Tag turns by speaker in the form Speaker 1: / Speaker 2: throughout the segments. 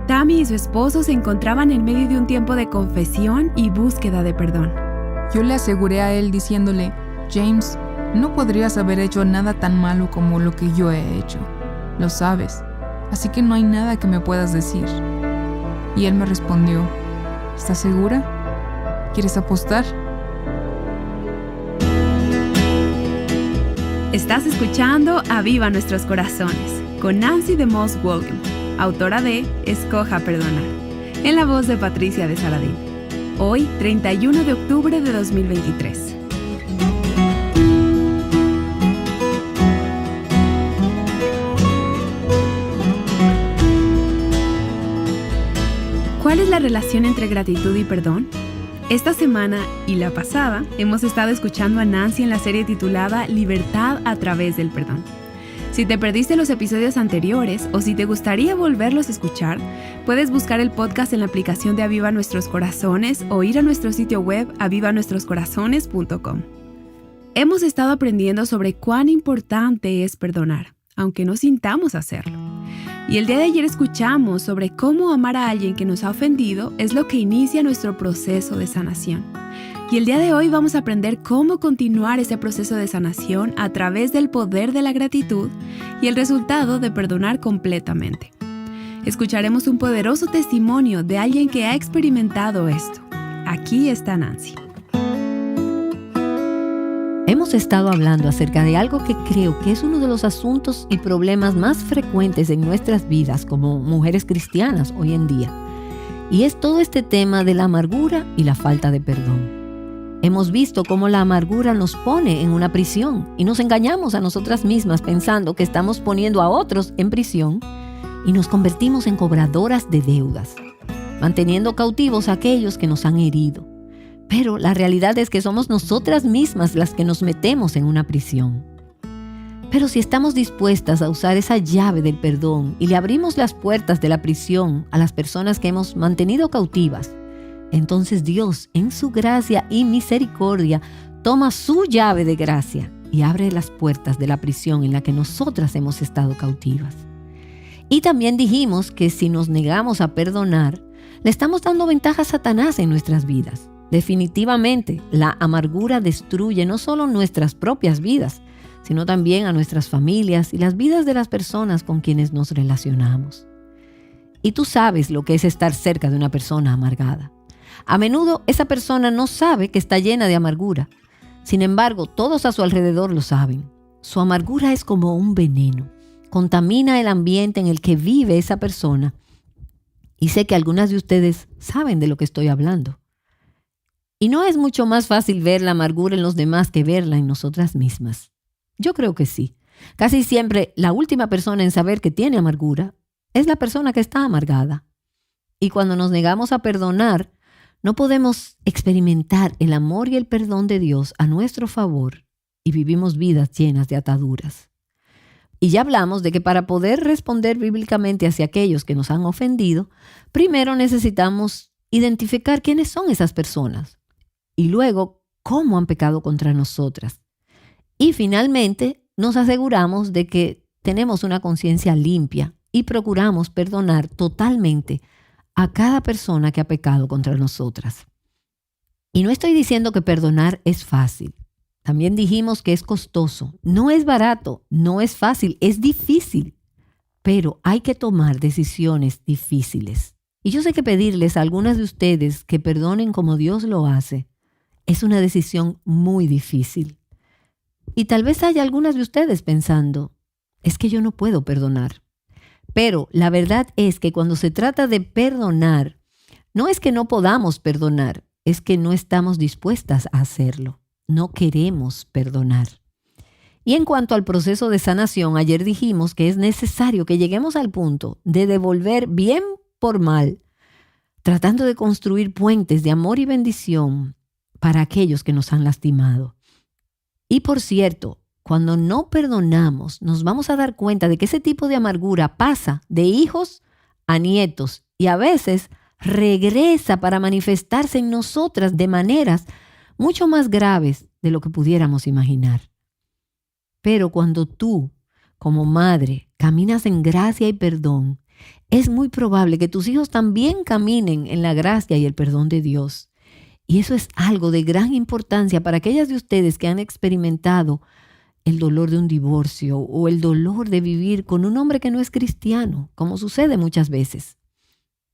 Speaker 1: Tammy y su esposo se encontraban en medio de un tiempo de confesión y búsqueda de perdón.
Speaker 2: Yo le aseguré a él diciéndole, James, no podrías haber hecho nada tan malo como lo que yo he hecho. Lo sabes, así que no hay nada que me puedas decir. Y él me respondió, ¿estás segura? ¿Quieres apostar?
Speaker 1: Estás escuchando Aviva Nuestros Corazones con Nancy DeMoss Wolgen, autora de Escoja Perdonar, en la voz de Patricia de Saladín. Hoy, 31 de octubre de 2023. ¿Cuál es la relación entre gratitud y perdón? Esta semana y la pasada hemos estado escuchando a Nancy en la serie titulada Libertad a través del perdón. Si te perdiste los episodios anteriores o si te gustaría volverlos a escuchar, puedes buscar el podcast en la aplicación de Aviva Nuestros Corazones o ir a nuestro sitio web avivanuestroscorazones.com. Hemos estado aprendiendo sobre cuán importante es perdonar, aunque no sintamos hacerlo. Y el día de ayer escuchamos sobre cómo amar a alguien que nos ha ofendido es lo que inicia nuestro proceso de sanación. Y el día de hoy vamos a aprender cómo continuar ese proceso de sanación a través del poder de la gratitud y el resultado de perdonar completamente. Escucharemos un poderoso testimonio de alguien que ha experimentado esto. Aquí está Nancy.
Speaker 3: Hemos estado hablando acerca de algo que creo que es uno de los asuntos y problemas más frecuentes en nuestras vidas como mujeres cristianas hoy en día. Y es todo este tema de la amargura y la falta de perdón. Hemos visto cómo la amargura nos pone en una prisión y nos engañamos a nosotras mismas pensando que estamos poniendo a otros en prisión y nos convertimos en cobradoras de deudas, manteniendo cautivos a aquellos que nos han herido. Pero la realidad es que somos nosotras mismas las que nos metemos en una prisión. Pero si estamos dispuestas a usar esa llave del perdón y le abrimos las puertas de la prisión a las personas que hemos mantenido cautivas, entonces Dios, en su gracia y misericordia, toma su llave de gracia y abre las puertas de la prisión en la que nosotras hemos estado cautivas. Y también dijimos que si nos negamos a perdonar, le estamos dando ventaja a Satanás en nuestras vidas. Definitivamente, la amargura destruye no solo nuestras propias vidas, sino también a nuestras familias y las vidas de las personas con quienes nos relacionamos. Y tú sabes lo que es estar cerca de una persona amargada. A menudo esa persona no sabe que está llena de amargura. Sin embargo, todos a su alrededor lo saben. Su amargura es como un veneno. Contamina el ambiente en el que vive esa persona. Y sé que algunas de ustedes saben de lo que estoy hablando. Y no es mucho más fácil ver la amargura en los demás que verla en nosotras mismas. Yo creo que sí. Casi siempre la última persona en saber que tiene amargura es la persona que está amargada. Y cuando nos negamos a perdonar, no podemos experimentar el amor y el perdón de Dios a nuestro favor y vivimos vidas llenas de ataduras. Y ya hablamos de que para poder responder bíblicamente hacia aquellos que nos han ofendido, primero necesitamos identificar quiénes son esas personas y luego cómo han pecado contra nosotras. Y finalmente nos aseguramos de que tenemos una conciencia limpia y procuramos perdonar totalmente a cada persona que ha pecado contra nosotras. Y no estoy diciendo que perdonar es fácil. También dijimos que es costoso. No es barato, no es fácil, es difícil. Pero hay que tomar decisiones difíciles. Y yo sé que pedirles a algunas de ustedes que perdonen como Dios lo hace es una decisión muy difícil. Y tal vez haya algunas de ustedes pensando, es que yo no puedo perdonar. Pero la verdad es que cuando se trata de perdonar, no es que no podamos perdonar, es que no estamos dispuestas a hacerlo. No queremos perdonar. Y en cuanto al proceso de sanación, ayer dijimos que es necesario que lleguemos al punto de devolver bien por mal, tratando de construir puentes de amor y bendición para aquellos que nos han lastimado. Y por cierto, cuando no perdonamos, nos vamos a dar cuenta de que ese tipo de amargura pasa de hijos a nietos y a veces regresa para manifestarse en nosotras de maneras mucho más graves de lo que pudiéramos imaginar. Pero cuando tú, como madre, caminas en gracia y perdón, es muy probable que tus hijos también caminen en la gracia y el perdón de Dios. Y eso es algo de gran importancia para aquellas de ustedes que han experimentado el dolor de un divorcio o el dolor de vivir con un hombre que no es cristiano, como sucede muchas veces.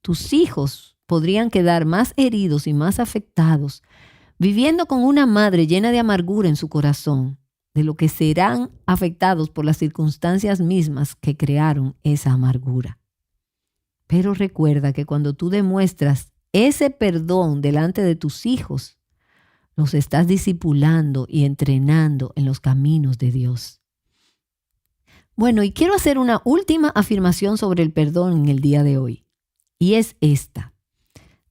Speaker 3: Tus hijos podrían quedar más heridos y más afectados viviendo con una madre llena de amargura en su corazón, de lo que serán afectados por las circunstancias mismas que crearon esa amargura. Pero recuerda que cuando tú demuestras ese perdón delante de tus hijos, los estás discipulando y entrenando en los caminos de Dios. Bueno, y quiero hacer una última afirmación sobre el perdón en el día de hoy. Y es esta.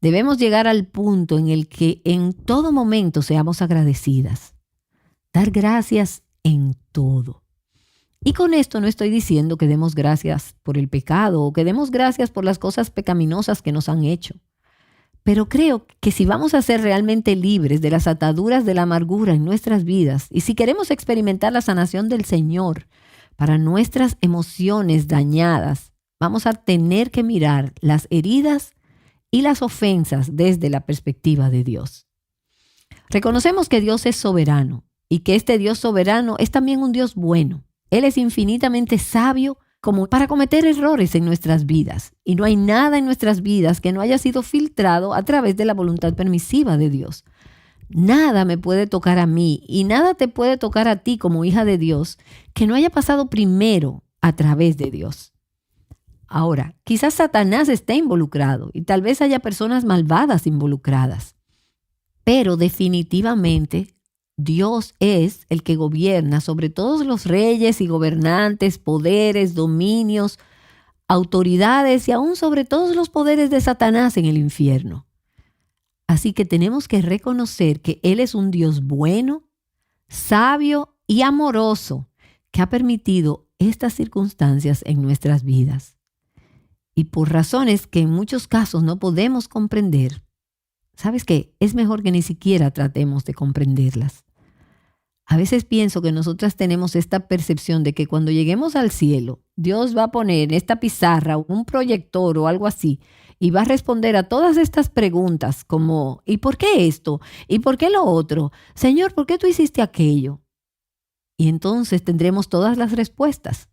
Speaker 3: Debemos llegar al punto en el que en todo momento seamos agradecidas. Dar gracias en todo. Y con esto no estoy diciendo que demos gracias por el pecado o que demos gracias por las cosas pecaminosas que nos han hecho. Pero creo que si vamos a ser realmente libres de las ataduras de la amargura en nuestras vidas y si queremos experimentar la sanación del Señor para nuestras emociones dañadas, vamos a tener que mirar las heridas y las ofensas desde la perspectiva de Dios. Reconocemos que Dios es soberano y que este Dios soberano es también un Dios bueno. Él es infinitamente sabio como para cometer errores en nuestras vidas. Y no hay nada en nuestras vidas que no haya sido filtrado a través de la voluntad permisiva de Dios. Nada me puede tocar a mí y nada te puede tocar a ti como hija de Dios que no haya pasado primero a través de Dios. Ahora, quizás Satanás esté involucrado y tal vez haya personas malvadas involucradas. Pero definitivamente Dios es el que gobierna sobre todos los reyes y gobernantes, poderes, dominios, autoridades y aún sobre todos los poderes de Satanás en el infierno. Así que tenemos que reconocer que Él es un Dios bueno, sabio y amoroso que ha permitido estas circunstancias en nuestras vidas. Y por razones que en muchos casos no podemos comprender, ¿sabes qué? Es mejor que ni siquiera tratemos de comprenderlas. A veces pienso que nosotras tenemos esta percepción de que cuando lleguemos al cielo, Dios va a poner en esta pizarra un proyector o algo así y va a responder a todas estas preguntas como ¿y por qué esto? ¿Y por qué lo otro? Señor, ¿por qué tú hiciste aquello? Y entonces tendremos todas las respuestas.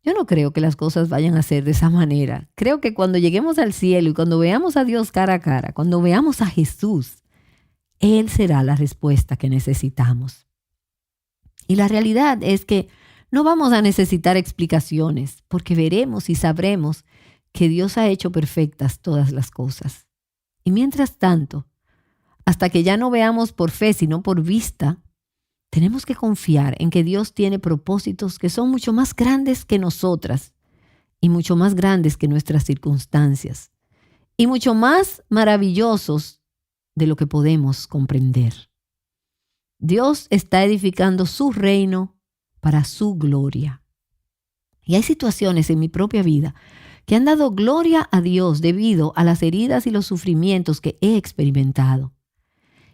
Speaker 3: Yo no creo que las cosas vayan a ser de esa manera. Creo que cuando lleguemos al cielo y cuando veamos a Dios cara a cara, cuando veamos a Jesús, Él será la respuesta que necesitamos. Y la realidad es que no vamos a necesitar explicaciones, porque veremos y sabremos que Dios ha hecho perfectas todas las cosas. Y mientras tanto, hasta que ya no veamos por fe, sino por vista, tenemos que confiar en que Dios tiene propósitos que son mucho más grandes que nosotras y mucho más grandes que nuestras circunstancias y mucho más maravillosos de lo que podemos comprender. Dios está edificando su reino para su gloria. Y hay situaciones en mi propia vida que han dado gloria a Dios debido a las heridas y los sufrimientos que he experimentado.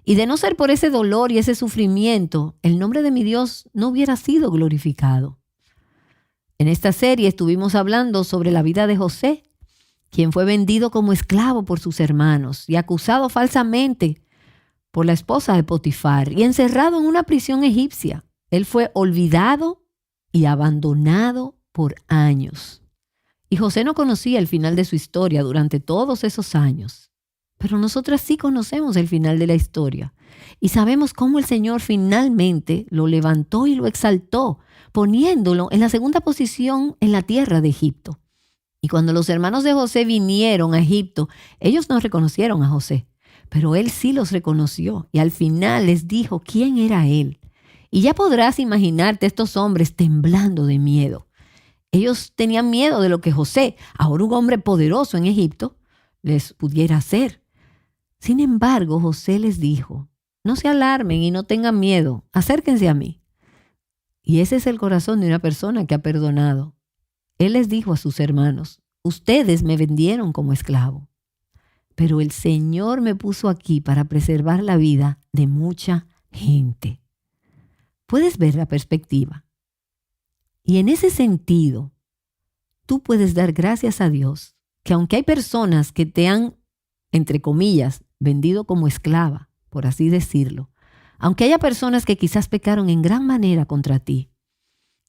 Speaker 3: Y de no ser por ese dolor y ese sufrimiento, el nombre de mi Dios no hubiera sido glorificado. En esta serie estuvimos hablando sobre la vida de José, quien fue vendido como esclavo por sus hermanos y acusado falsamente por la esposa de Potifar y encerrado en una prisión egipcia. Él fue olvidado y abandonado por años. Y José no conocía el final de su historia durante todos esos años. Pero nosotras sí conocemos el final de la historia y sabemos cómo el Señor finalmente lo levantó y lo exaltó, poniéndolo en la segunda posición en la tierra de Egipto. Y cuando los hermanos de José vinieron a Egipto, ellos no reconocieron a José, pero él sí los reconoció y al final les dijo quién era él. Y ya podrás imaginarte estos hombres temblando de miedo. Ellos tenían miedo de lo que José, ahora un hombre poderoso en Egipto, les pudiera hacer. Sin embargo, José les dijo, no se alarmen y no tengan miedo, acérquense a mí. Y ese es el corazón de una persona que ha perdonado. Él les dijo a sus hermanos, ustedes me vendieron como esclavo, pero el Señor me puso aquí para preservar la vida de mucha gente. ¿Puedes ver la perspectiva? Y en ese sentido, tú puedes dar gracias a Dios que aunque hay personas que te han, entre comillas, vendido como esclava, por así decirlo, aunque haya personas que quizás pecaron en gran manera contra ti,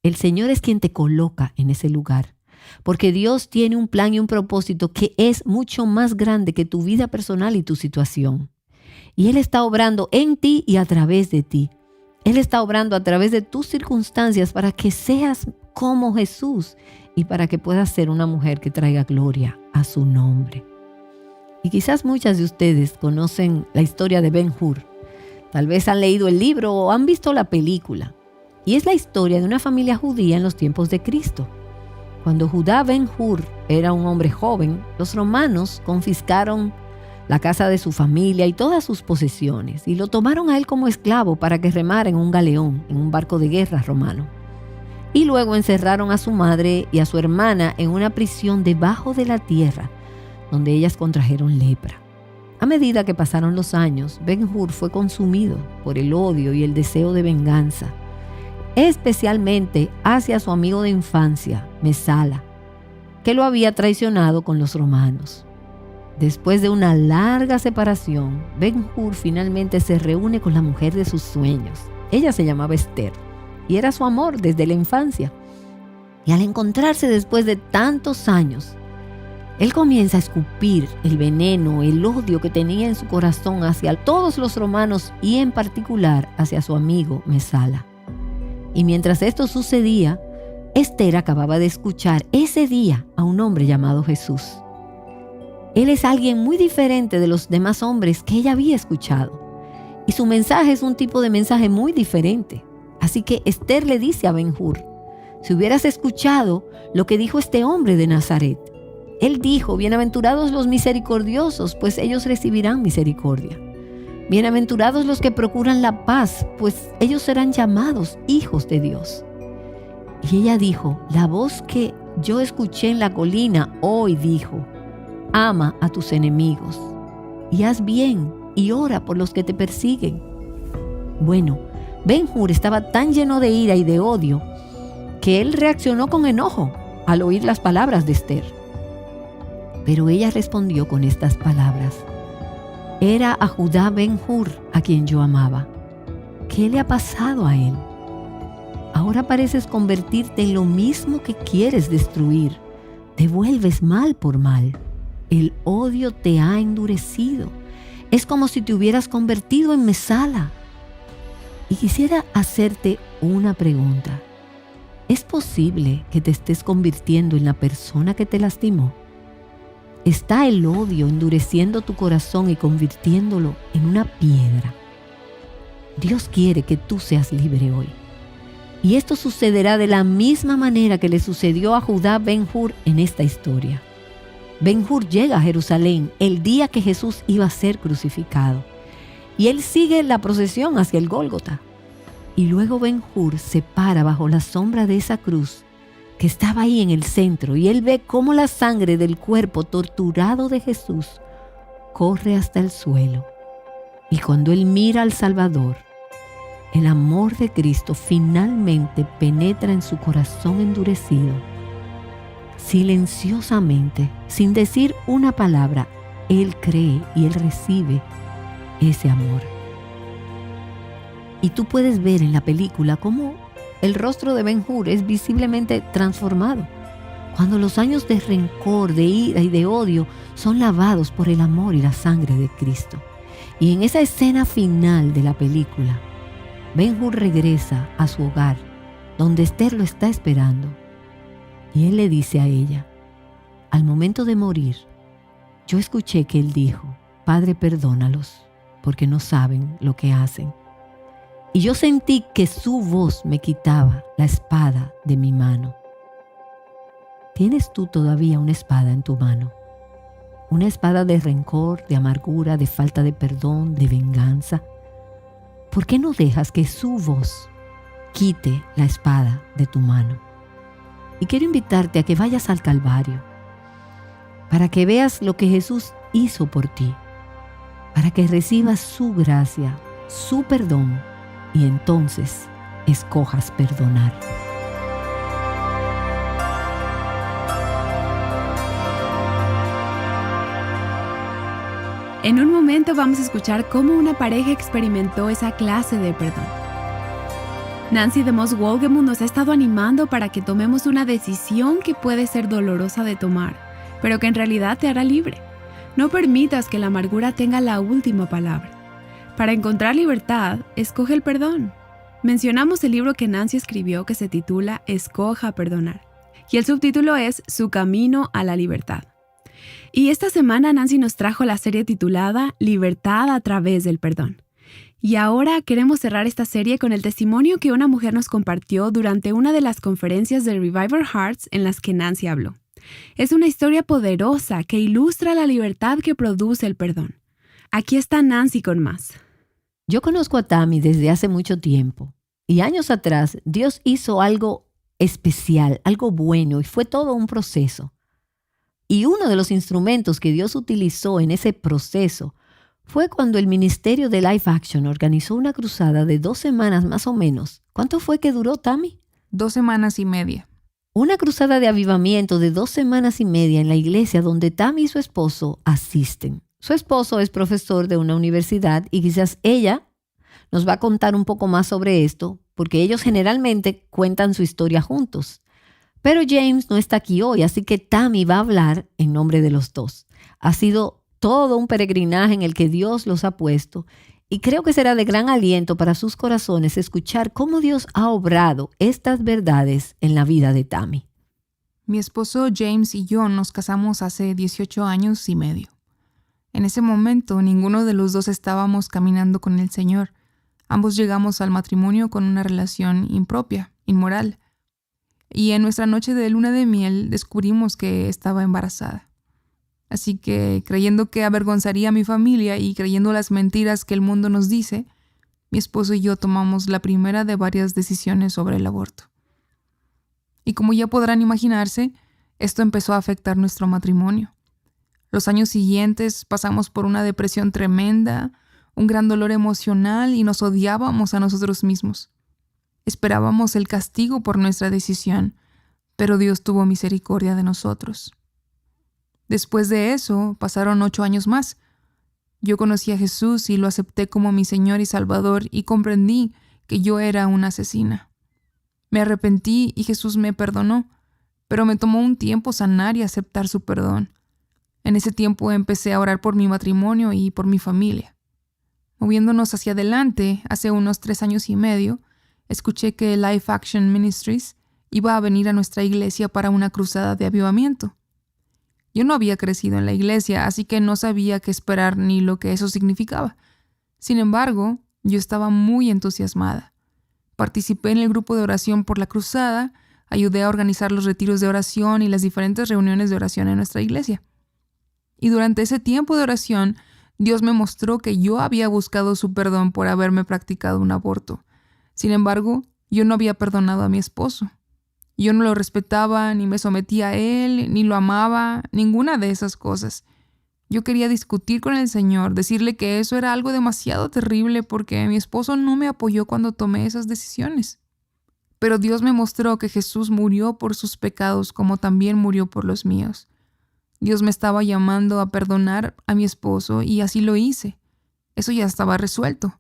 Speaker 3: el Señor es quien te coloca en ese lugar, porque Dios tiene un plan y un propósito que es mucho más grande que tu vida personal y tu situación. Y Él está obrando en ti y a través de ti. Él está obrando a través de tus circunstancias para que seas como Jesús y para que puedas ser una mujer que traiga gloria a su nombre. Y quizás muchas de ustedes conocen la historia de Ben-Hur. Tal vez han leído el libro o han visto la película. Y es la historia de una familia judía en los tiempos de Cristo. Cuando Judá Ben-Hur era un hombre joven, los romanos confiscaron la casa de su familia y todas sus posesiones y lo tomaron a él como esclavo para que remara en un galeón, en un barco de guerra romano. Y luego encerraron a su madre y a su hermana en una prisión debajo de la tierra, donde ellas contrajeron lepra. A medida que pasaron los años, Ben-Hur fue consumido por el odio y el deseo de venganza, especialmente hacia su amigo de infancia, Mesala, que lo había traicionado con los romanos. Después de una larga separación, Ben-Hur finalmente se reúne con la mujer de sus sueños. Ella se llamaba Esther y era su amor desde la infancia. Y al encontrarse después de tantos años, él comienza a escupir el veneno, el odio que tenía en su corazón hacia todos los romanos y en particular hacia su amigo Mesala. Y mientras esto sucedía, Esther acababa de escuchar ese día a un hombre llamado Jesús. Él es alguien muy diferente de los demás hombres que ella había escuchado. Y su mensaje es un tipo de mensaje muy diferente. Así que Esther le dice a Ben-Hur: si hubieras escuchado lo que dijo este hombre de Nazaret. Él dijo: bienaventurados los misericordiosos, pues ellos recibirán misericordia. Bienaventurados los que procuran la paz, pues ellos serán llamados hijos de Dios. Y ella dijo: la voz que yo escuché en la colina hoy dijo: ama a tus enemigos y haz bien y ora por los que te persiguen. Bueno, Ben-Hur estaba tan lleno de ira y de odio que él reaccionó con enojo al oír las palabras de Esther. Pero ella respondió con estas palabras: era a Judá Ben-Hur a quien yo amaba. ¿Qué le ha pasado a él? Ahora pareces convertirte en lo mismo que quieres destruir. Devuelves mal por mal. El odio te ha endurecido. Es como si te hubieras convertido en Mesala. Y quisiera hacerte una pregunta. ¿Es posible que te estés convirtiendo en la persona que te lastimó? ¿Está el odio endureciendo tu corazón y convirtiéndolo en una piedra? Dios quiere que tú seas libre hoy. Y esto sucederá de la misma manera que le sucedió a Judá Ben-Hur en esta historia. Ben-Hur llega a Jerusalén el día que Jesús iba a ser crucificado. Y él sigue la procesión hacia el Gólgota. Y luego Ben-Hur se para bajo la sombra de esa cruz que estaba ahí en el centro, y él ve cómo la sangre del cuerpo torturado de Jesús corre hasta el suelo. Y cuando él mira al Salvador, el amor de Cristo finalmente penetra en su corazón endurecido. Silenciosamente, sin decir una palabra, él cree y él recibe ese amor. Y tú puedes ver en la película cómo el rostro de Ben-Hur es visiblemente transformado, cuando los años de rencor, de ira y de odio son lavados por el amor y la sangre de Cristo. Y en esa escena final de la película, Ben-Hur regresa a su hogar, donde Esther lo está esperando. Y él le dice a ella: al momento de morir, yo escuché que él dijo: Padre, perdónalos, porque no saben lo que hacen. Y yo sentí que su voz me quitaba la espada de mi mano. ¿Tienes tú todavía una espada en tu mano? Una espada de rencor, de amargura, de falta de perdón, de venganza. ¿Por qué no dejas que su voz quite la espada de tu mano? Y quiero invitarte a que vayas al Calvario, para que veas lo que Jesús hizo por ti, para que recibas su gracia, su perdón, y entonces escojas perdonar.
Speaker 1: En un momento vamos a escuchar cómo una pareja experimentó esa clase de perdón. Nancy DeMoss Wolgemuth nos ha estado animando para que tomemos una decisión que puede ser dolorosa de tomar, pero que en realidad te hará libre. No permitas que la amargura tenga la última palabra. Para encontrar libertad, escoge el perdón. Mencionamos el libro que Nancy escribió que se titula Escoja perdonar, y el subtítulo es Su camino a la libertad. Y esta semana Nancy nos trajo la serie titulada Libertad a través del perdón. Y ahora queremos cerrar esta serie con el testimonio que una mujer nos compartió durante una de las conferencias de Revival Hearts en las que Nancy habló. Es una historia poderosa que ilustra la libertad que produce el perdón. Aquí está Nancy con más.
Speaker 3: Yo conozco a Tammy desde hace mucho tiempo y años atrás Dios hizo algo especial, algo bueno, y fue todo un proceso. Y uno de los instrumentos que Dios utilizó en ese proceso fue cuando el Ministerio de Life Action organizó una cruzada de 2 semanas más o menos. ¿Cuánto fue que duró, Tammy?
Speaker 2: 2 semanas y media.
Speaker 3: Una cruzada de avivamiento de 2 semanas y media en la iglesia donde Tammy y su esposo asisten. Su esposo es profesor de una universidad y quizás ella nos va a contar un poco más sobre esto, porque ellos generalmente cuentan su historia juntos. Pero James no está aquí hoy, así que Tammy va a hablar en nombre de los dos. Ha sido todo un peregrinaje en el que Dios los ha puesto y creo que será de gran aliento para sus corazones escuchar cómo Dios ha obrado estas verdades en la vida de Tammy.
Speaker 2: Mi esposo James y yo nos casamos hace 18 años y medio. En ese momento, ninguno de los dos estábamos caminando con el Señor. Ambos llegamos al matrimonio con una relación impropia, inmoral. Y en nuestra noche de luna de miel descubrimos que estaba embarazada. Así que, creyendo que avergonzaría a mi familia y creyendo las mentiras que el mundo nos dice, mi esposo y yo tomamos la primera de varias decisiones sobre el aborto. Y como ya podrán imaginarse, esto empezó a afectar nuestro matrimonio. Los años siguientes pasamos por una depresión tremenda, un gran dolor emocional y nos odiábamos a nosotros mismos. Esperábamos el castigo por nuestra decisión, pero Dios tuvo misericordia de nosotros. Después de eso, pasaron 8 años más. Yo conocí a Jesús y lo acepté como mi Señor y Salvador y comprendí que yo era una asesina. Me arrepentí y Jesús me perdonó, pero me tomó un tiempo sanar y aceptar su perdón. En ese tiempo empecé a orar por mi matrimonio y por mi familia. Moviéndonos hacia adelante, hace unos 3 años y medio, escuché que Life Action Ministries iba a venir a nuestra iglesia para una cruzada de avivamiento. Yo no había crecido en la iglesia, así que no sabía qué esperar ni lo que eso significaba. Sin embargo, yo estaba muy entusiasmada. Participé en el grupo de oración por la cruzada, ayudé a organizar los retiros de oración y las diferentes reuniones de oración en nuestra iglesia. Y durante ese tiempo de oración, Dios me mostró que yo había buscado su perdón por haberme practicado un aborto. Sin embargo, yo no había perdonado a mi esposo. Yo no lo respetaba, ni me sometía a él, ni lo amaba, ninguna de esas cosas. Yo quería discutir con el Señor, decirle que eso era algo demasiado terrible porque mi esposo no me apoyó cuando tomé esas decisiones. Pero Dios me mostró que Jesús murió por sus pecados como también murió por los míos. Dios me estaba llamando a perdonar a mi esposo y así lo hice. Eso ya estaba resuelto.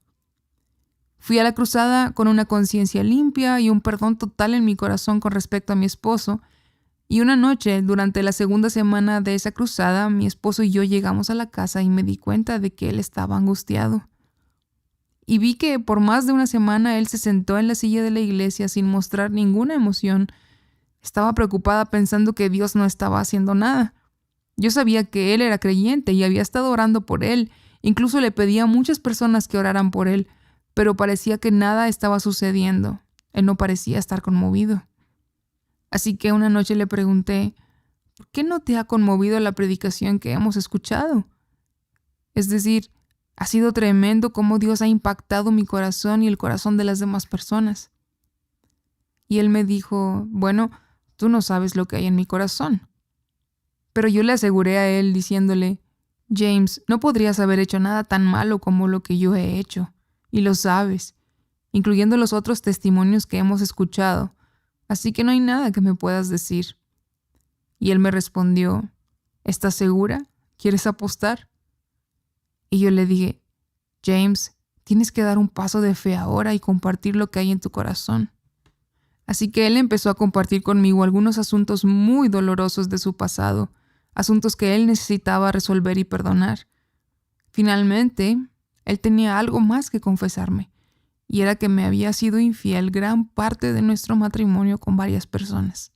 Speaker 2: Fui a la cruzada con una conciencia limpia y un perdón total en mi corazón con respecto a mi esposo. Y una noche, durante la segunda semana de esa cruzada, mi esposo y yo llegamos a la casa y me di cuenta de que él estaba angustiado. Y vi que por más de una semana él se sentó en la silla de la iglesia sin mostrar ninguna emoción. Estaba preocupada pensando que Dios no estaba haciendo nada. Yo sabía que él era creyente y había estado orando por él. Incluso le pedía a muchas personas que oraran por él, pero parecía que nada estaba sucediendo. Él no parecía estar conmovido. Así que una noche le pregunté, ¿por qué no te ha conmovido la predicación que hemos escuchado? Es decir, ha sido tremendo cómo Dios ha impactado mi corazón y el corazón de las demás personas. Y él me dijo, bueno, tú no sabes lo que hay en mi corazón. Pero yo le aseguré a él diciéndole, James, no podrías haber hecho nada tan malo como lo que yo he hecho, y lo sabes, incluyendo los otros testimonios que hemos escuchado, así que no hay nada que me puedas decir. Y él me respondió, ¿estás segura? ¿Quieres apostar? Y yo le dije, James, tienes que dar un paso de fe ahora y compartir lo que hay en tu corazón. Así que él empezó a compartir conmigo algunos asuntos muy dolorosos de su pasado, asuntos que él necesitaba resolver y perdonar. Finalmente, él tenía algo más que confesarme, y era que me había sido infiel gran parte de nuestro matrimonio con varias personas.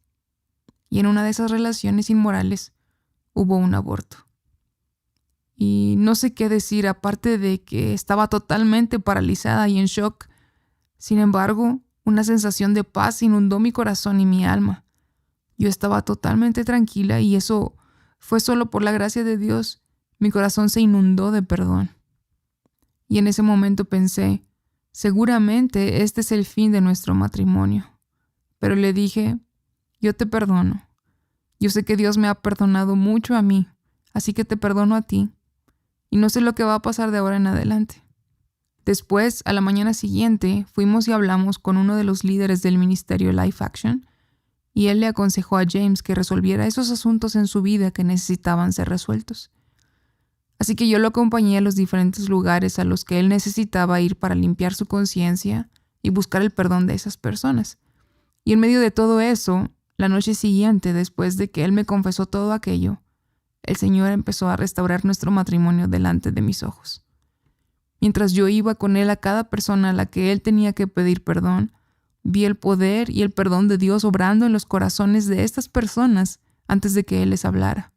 Speaker 2: Y en una de esas relaciones inmorales hubo un aborto. Y no sé qué decir, aparte de que estaba totalmente paralizada y en shock. Sin embargo, una sensación de paz inundó mi corazón y mi alma. Yo estaba totalmente tranquila y eso fue solo por la gracia de Dios. Mi corazón se inundó de perdón. Y en ese momento pensé, seguramente este es el fin de nuestro matrimonio. Pero le dije, yo te perdono. Yo sé que Dios me ha perdonado mucho a mí, así que te perdono a ti. Y no sé lo que va a pasar de ahora en adelante. Después, a la mañana siguiente, fuimos y hablamos con uno de los líderes del ministerio Life Action, y él le aconsejó a James que resolviera esos asuntos en su vida que necesitaban ser resueltos. Así que yo lo acompañé a los diferentes lugares a los que él necesitaba ir para limpiar su conciencia y buscar el perdón de esas personas. Y en medio de todo eso, la noche siguiente, después de que él me confesó todo aquello, el Señor empezó a restaurar nuestro matrimonio delante de mis ojos. Mientras yo iba con él a cada persona a la que él tenía que pedir perdón, vi el poder y el perdón de Dios obrando en los corazones de estas personas antes de que él les hablara.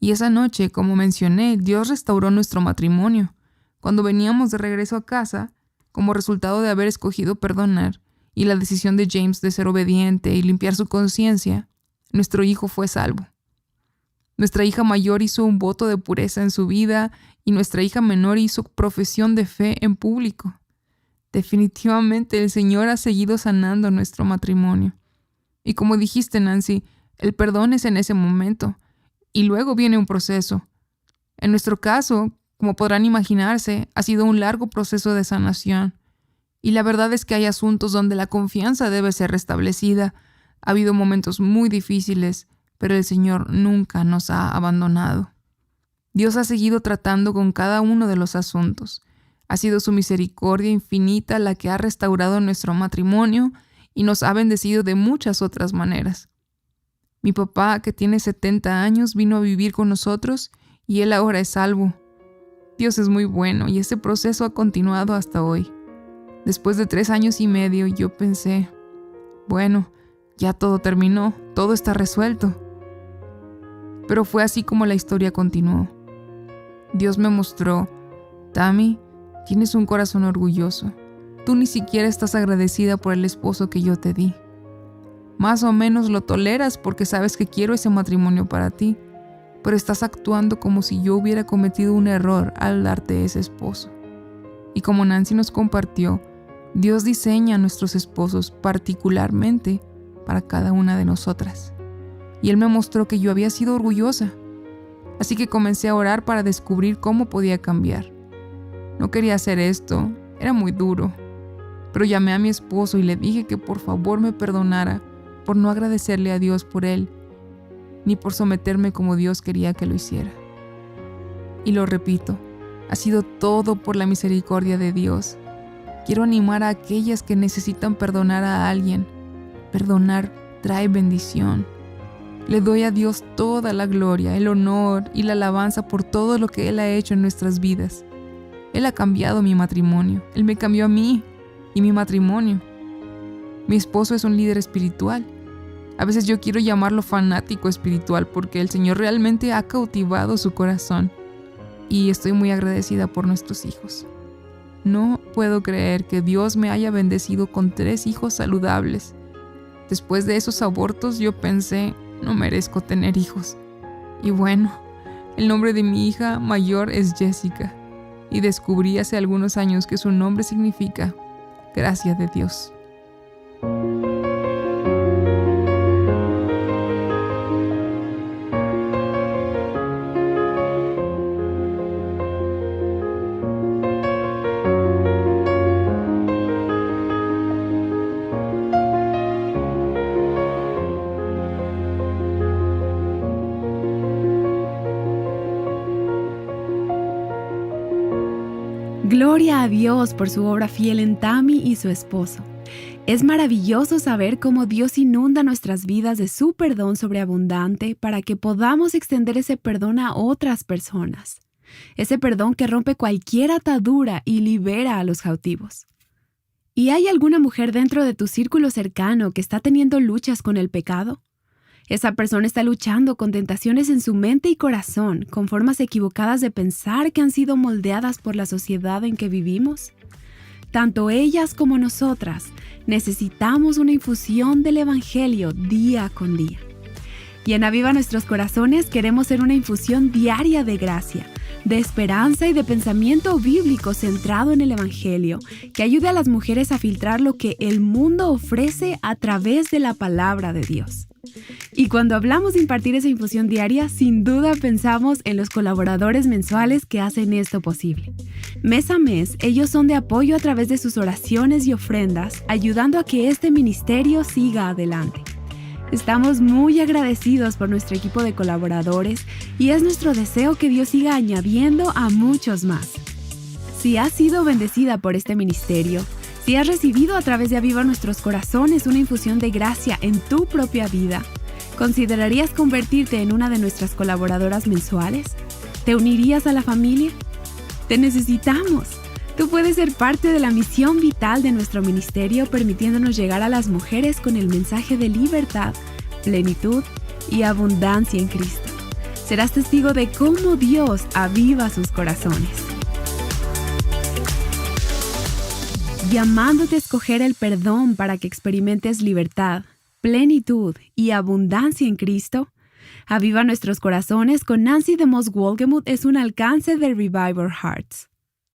Speaker 2: Y esa noche, como mencioné, Dios restauró nuestro matrimonio. Cuando veníamos de regreso a casa, como resultado de haber escogido perdonar y la decisión de James de ser obediente y limpiar su conciencia, nuestro hijo fue salvo. Nuestra hija mayor hizo un voto de pureza en su vida y nuestra hija menor hizo profesión de fe en público. Definitivamente el Señor ha seguido sanando nuestro matrimonio. Y como dijiste, Nancy, el perdón es en ese momento y luego viene un proceso. En nuestro caso, como podrán imaginarse, ha sido un largo proceso de sanación. Y la verdad es que hay asuntos donde la confianza debe ser restablecida. Ha habido momentos muy difíciles, pero el Señor nunca nos ha abandonado. Dios ha seguido tratando con cada uno de los asuntos. Ha sido su misericordia infinita la que ha restaurado nuestro matrimonio y nos ha bendecido de muchas otras maneras. Mi papá, que tiene 70 años, vino a vivir con nosotros y él ahora es salvo. Dios es muy bueno y ese proceso ha continuado hasta hoy. Después de 3 años y medio, yo pensé, bueno, ya todo terminó, todo está resuelto. Pero fue así como la historia continuó. Dios me mostró, Tammy, tienes un corazón orgulloso. Tú ni siquiera estás agradecida por el esposo que yo te di. Más o menos lo toleras porque sabes que quiero ese matrimonio para ti, pero estás actuando como si yo hubiera cometido un error al darte ese esposo. Y como Nancy nos compartió, Dios diseña a nuestros esposos particularmente para cada una de nosotras. Y Él me mostró que yo había sido orgullosa. Así que comencé a orar para descubrir cómo podía cambiar. No quería hacer esto, era muy duro. Pero llamé a mi esposo y le dije que por favor me perdonara por no agradecerle a Dios por él, ni por someterme como Dios quería que lo hiciera. Y lo repito, ha sido todo por la misericordia de Dios. Quiero animar a aquellas que necesitan perdonar a alguien. Perdonar trae bendición. Le doy a Dios toda la gloria, el honor y la alabanza por todo lo que Él ha hecho en nuestras vidas. Él ha cambiado mi matrimonio. Él me cambió a mí y mi matrimonio. Mi esposo es un líder espiritual. A veces yo quiero llamarlo fanático espiritual porque el Señor realmente ha cautivado su corazón. Y estoy muy agradecida por nuestros hijos. No puedo creer que Dios me haya bendecido con 3 hijos saludables. Después de esos abortos yo pensé, no merezco tener hijos. Y bueno, el nombre de mi hija mayor es Jessica. Y descubrí hace algunos años que su nombre significa gracia de Dios.
Speaker 1: Gloria a Dios por su obra fiel en Tammy y su esposo. Es maravilloso saber cómo Dios inunda nuestras vidas de su perdón sobreabundante para que podamos extender ese perdón a otras personas. Ese perdón que rompe cualquier atadura y libera a los cautivos. ¿Y hay alguna mujer dentro de tu círculo cercano que está teniendo luchas con el pecado? Esa persona está luchando con tentaciones en su mente y corazón, con formas equivocadas de pensar que han sido moldeadas por la sociedad en que vivimos. Tanto ellas como nosotras necesitamos una infusión del Evangelio día con día. Y en Aviva Nuestros Corazones queremos ser una infusión diaria de gracia, de esperanza y de pensamiento bíblico centrado en el Evangelio, que ayude a las mujeres a filtrar lo que el mundo ofrece a través de la palabra de Dios. Y cuando hablamos de impartir esa infusión diaria, sin duda pensamos en los colaboradores mensuales que hacen esto posible. Mes a mes, ellos son de apoyo a través de sus oraciones y ofrendas, ayudando a que este ministerio siga adelante. Estamos muy agradecidos por nuestro equipo de colaboradores y es nuestro deseo que Dios siga añadiendo a muchos más. Si has sido bendecida por este ministerio, si has recibido a través de Aviva Nuestros Corazones una infusión de gracia en tu propia vida, ¿considerarías convertirte en una de nuestras colaboradoras mensuales? ¿Te unirías a la familia? ¡Te necesitamos! Tú puedes ser parte de la misión vital de nuestro ministerio, permitiéndonos llegar a las mujeres con el mensaje de libertad, plenitud y abundancia en Cristo. Serás testigo de cómo Dios aviva sus corazones. Llamándote a escoger el perdón para que experimentes libertad, plenitud y abundancia en Cristo, Aviva Nuestros Corazones con Nancy DeMoss Wolgemuth es un alcance de Revive Our Hearts.